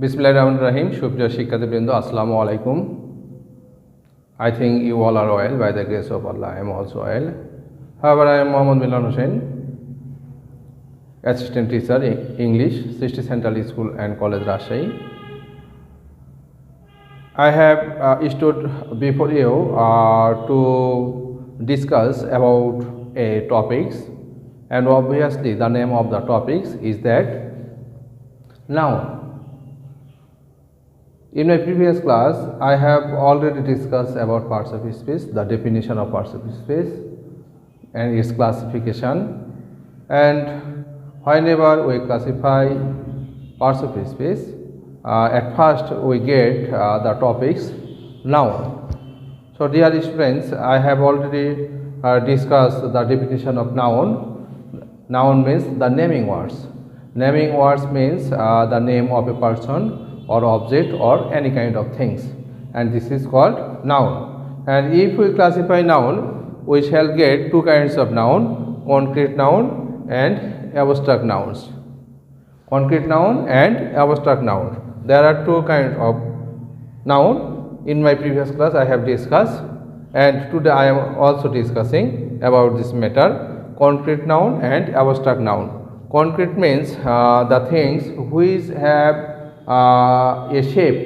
Bismillahirrahmanirrahim. Shubhya Shikhatibrindu, Assalamu alaikum. I think you all are well by the grace of Allah. I am also well. However, I am Muhammad Milan Hussain, assistant teacher English, City Central School and College, Rajshahi. I have stood before you to discuss about a topics, and obviously the name of the topics is that noun. In my previous class, I have already discussed about parts of speech, the definition of parts of speech and its classification. And whenever we classify parts of speech, at first we get the topics noun. So dear students, I have already discussed the definition of noun. Noun means the naming words. Naming words means the name of a person or object or any kind of things, and this is called noun. And if we classify noun, we shall get two kinds of noun: concrete noun and abstract nouns. Concrete noun and abstract noun. There are two kinds of noun. In my previous class I have discussed, and today I am also discussing about this matter: concrete noun and abstract noun. Concrete means the things which have a shape,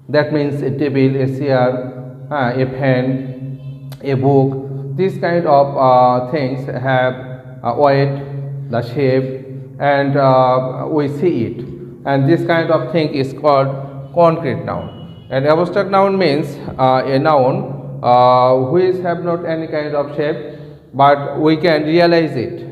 that means a table, a chair, a pen, a book. These kind of things have weight, the shape, and we see it, and this kind of thing is called concrete noun. And abstract noun means a noun which have not any kind of shape, but we can realize it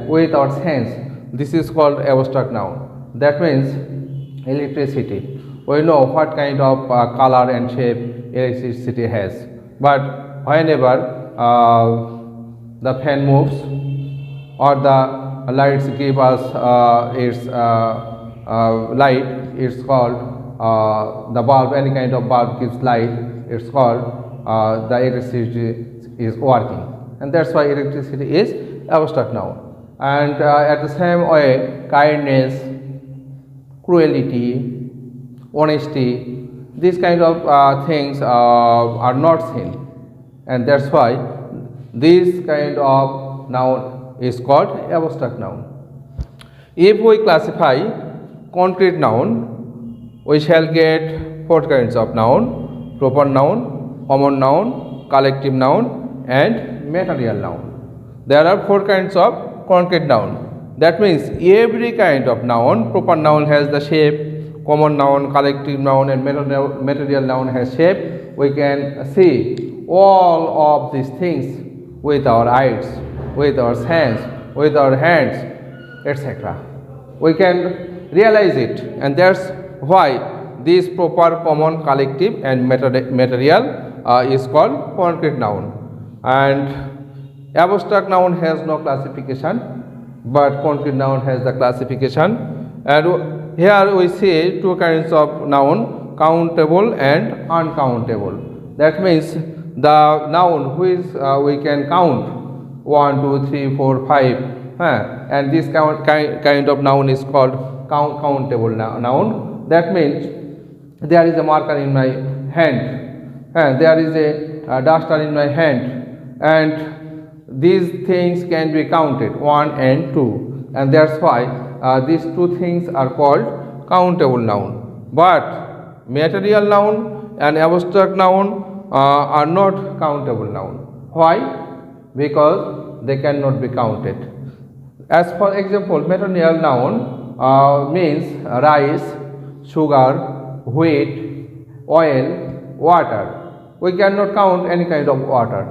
with our sense. This is called abstract noun. That means electricity. We know what kind of color and shape electricity has, but whenever the fan moves or the lights give us its light, it's called the bulb. Any kind of bulb gives light, it's called the electricity is working, and that's why electricity is abstract noun. And at the same way, kindness, cruelty, honesty, these kind of things are not seen, and that's why this kind of noun is called abstract noun. If we classify concrete noun, we shall get four kinds of noun: proper noun, common noun, collective noun, and material noun. There are four kinds of concrete noun. That means every kind of noun: proper noun has the shape, common noun, collective noun, and material noun has shape. We can see all of these things with our eyes, with our sense, with our hands, etc. We can realize it, and that's why this proper, common, collective, and material is called concrete noun. And abstract noun has no classification, but concrete noun has the classification. And here we see two kinds of noun: countable and uncountable. That means the noun which we can count 1, 2, 3, 4, 5, and this kind of noun is called countable noun. That means there is a marker in my hand, there is a duster in my hand, and these things can be counted 1 and 2, and that's why these two things are called countable noun. But material noun and abstract noun are not countable noun. Why? Because they cannot be counted. As for example, material noun means rice, sugar, wheat, oil, water. We cannot count any kind of water: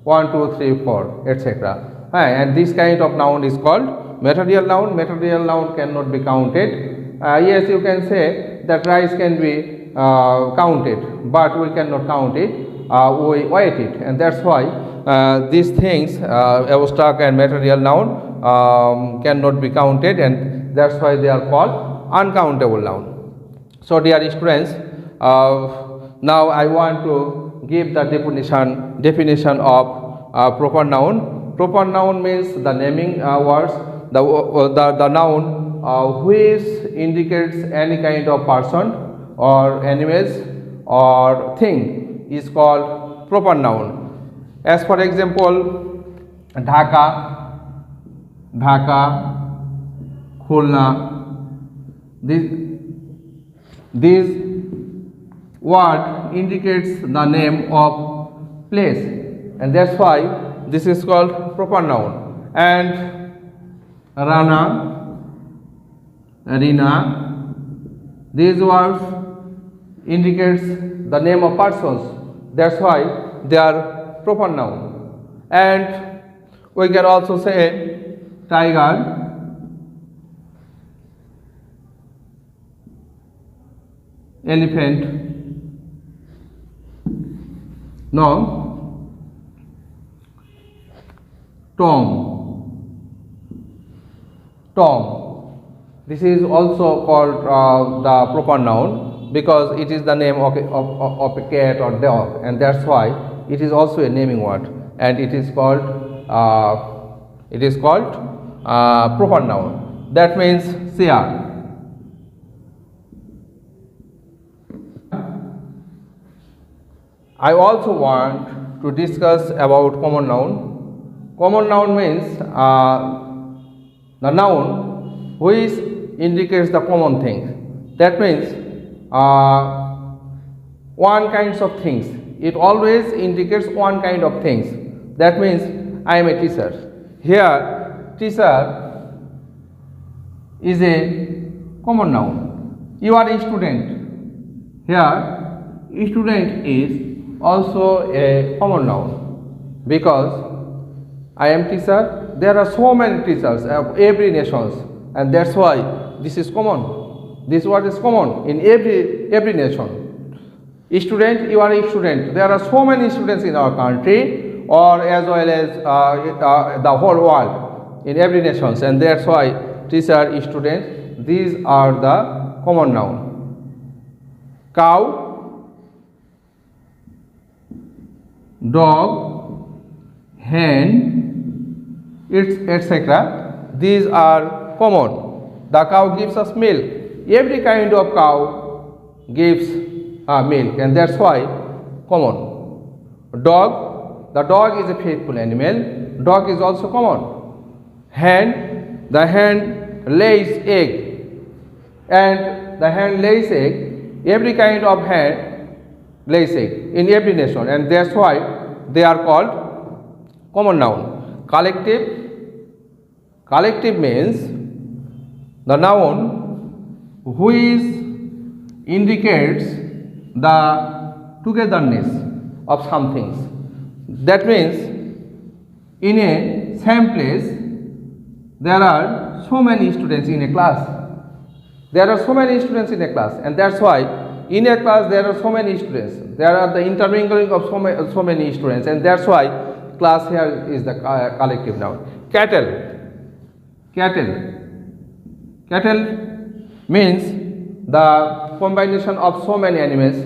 1, 2, 3, 4, etc. And this kind of noun is called material noun. Material noun cannot be counted. Yes, you can say that rice can be counted, but we cannot count it. We weight it, and that's why these things, abstract and material noun, cannot be counted, and that's why they are called uncountable noun. So dear students, now I want to give the definition of proper noun. Proper noun means the naming words, the noun which indicates any kind of person or animals or thing is called proper noun. As for example, Dhaka, Dhaka, Khulna. This word indicates the name of place, and that's why this is called proper noun. And Rana, Rina, these words indicates the name of persons. That's why they are proper noun. And we can also say tiger, elephant, no, Tom. Tom. This is also called the proper noun because it is the name of a cat or dog, and that's why it is also a naming word, and it is called proper noun. That means Sia. I also want to discuss about common noun. Common noun means the noun which indicates the common thing. That means one kinds of things. It always indicates one kind of things. That means I am a teacher. Here, teacher is a common noun. You are a student. Here, student is also a common noun because I am teacher. There are so many teachers of every nations, and that's why this is common. This word is common in every nation. Student, you are a student. There are so many students in our country, or as well as the whole world in every nations, and that's why teacher, student. These are the common noun. Cow, dog, hen, etc. These are common. The cow gives us milk. Every kind of cow gives milk, and that's why common. Dog, the dog is a faithful animal. Dog is also common. Hen, the hen lays egg, and the hen lays egg. Every kind of hen lays egg in every nation, and that's why they are called common noun. Collective means the noun which indicates the togetherness of some things. That means in a same place there are so many students in a class. There are so many students in a class, and that's why in a class there are so many students. There are the intermingling of so many students, and that's why class here is the collective noun. Cattle. Cattle means the combination of so many animals.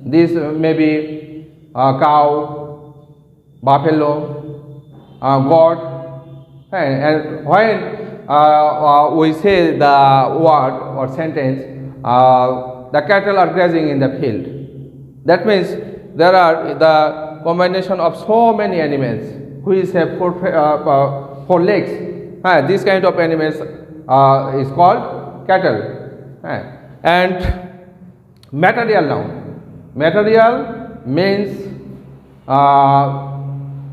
This may be cow, buffalo, goat, and when we say the word or sentence, the cattle are grazing in the field. That means there are the combination of so many animals which have four legs. This kind of animals is called cattle. And material noun. Material means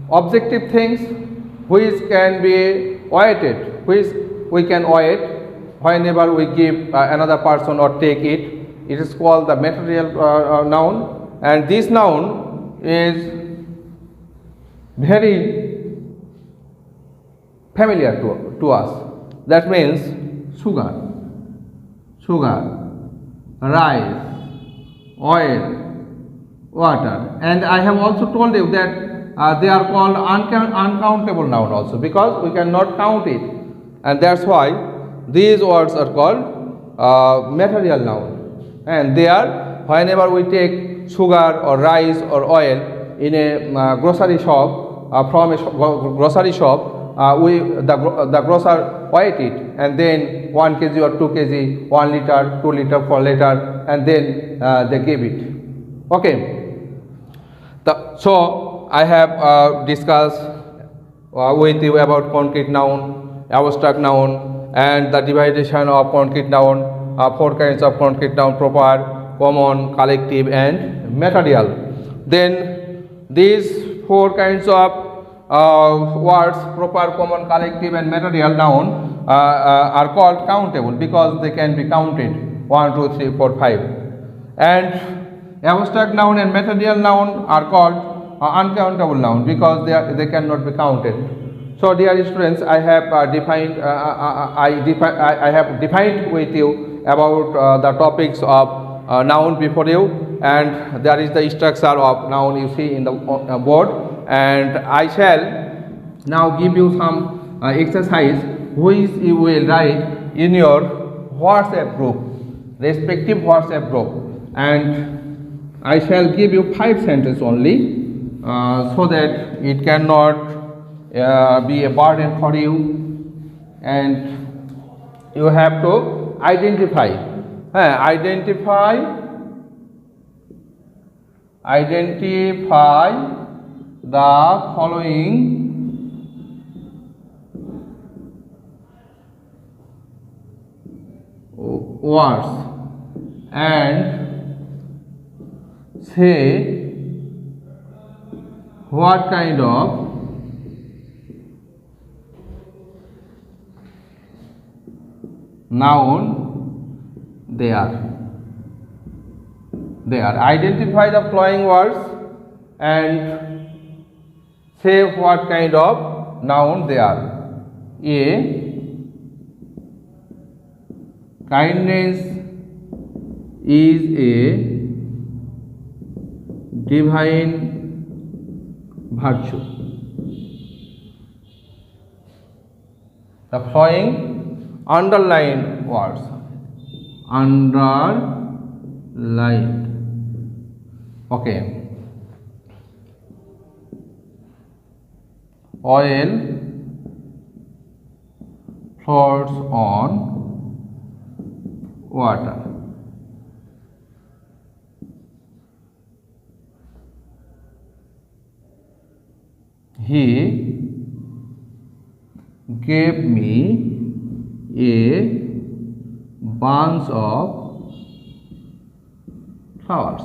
objective things which can be weighted, which we can weight whenever we give another person or take it. It is called the material noun, and this noun is very familiar to us. That means sugar, rice, oil, water, and I have also told you that they are called uncountable noun also because we cannot count it, and that's why these words are called material noun. And they are whenever we take sugar or rice or oil in a grocery shop, from a grocery shop, the grocer weight it, and then 1 kg or 2 kg, 1 liter, 2 liter, 4 liter, and then they give it. Okay. So I have discussed with you about concrete noun, abstract noun, and the division of concrete noun, 4 kinds of concrete noun: proper, common, collective, and material. Then these 4 kinds of words, proper, common, collective, and material noun, are called countable because they can be counted: 1, 2, 3, 4, 5. And abstract noun and material noun are called uncountable noun because they cannot be counted. So, dear students, I have defined with you about the topics of noun before you, and there is the structure of noun you see in the board, and I shall now give you some exercise which you will write in your WhatsApp group, respective WhatsApp group, and I shall give you 5 sentences only, so that it cannot be a burden for you, and you have to identify the following words and say what kind of noun they are. Identify the following words and say what kind of noun they are. A. Kindness is a divine virtue. The following underline words. Underlined. Okay. Oil floats on water. He gave me a bunch of flowers.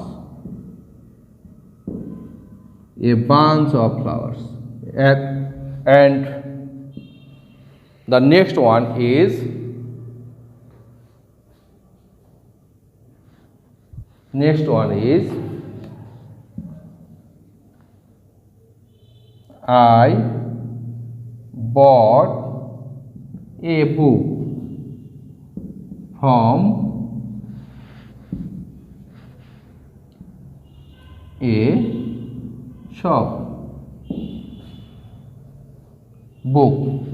And the next one is I bought a book from a shop. Book.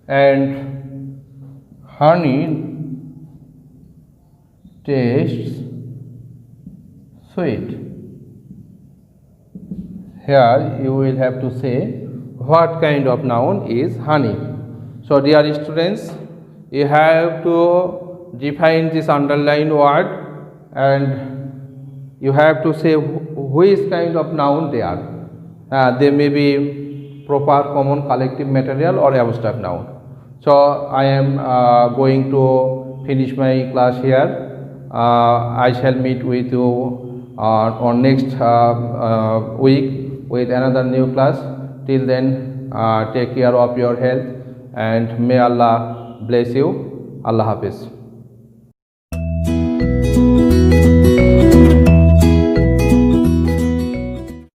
And honey tastes sweet. Here you will have to say what kind of noun is honey. So, dear students, you have to define this underlined word and you have to say which kind of noun they are. They may be proper, common, collective, material, or abstract noun. So, I am going to finish my class here. I shall meet with you on next week with another new class. Till then, take care of your health and may Allah bless you. Allah Hafiz.